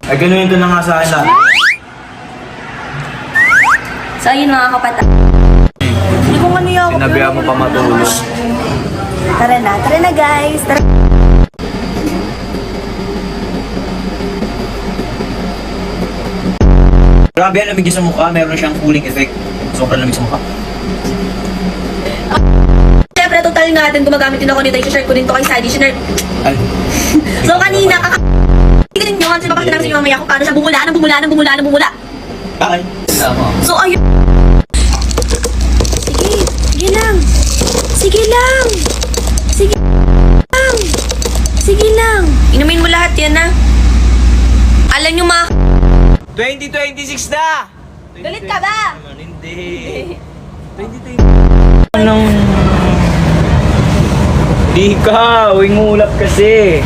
Ay, ganun ito na nga sa akin lahat. So, ayun mga kapatid. Hindi ko nga niyakap. Sinabihan mo pa matulog. Tara na guys. Tara. Grabe yan, lamig sa mukha. Meron siyang cooling effect. Sobrang lamig sa mukha. Siyempre, total natin gumagamit din ako nito. I-share ko din to kay Sadie. Ay. So, kanina, Tingnan nyo, kasi makakita namin sa inyo mamaya kung paano siya bumula. Bakit? So, ayun. Sige lang. Sige lang. Inumin mo lahat yan, ha? Alam nyo, mga 2026 na! galit ka ba? Hindi. 2020. Anong... Di ka, uwing ulap kasi.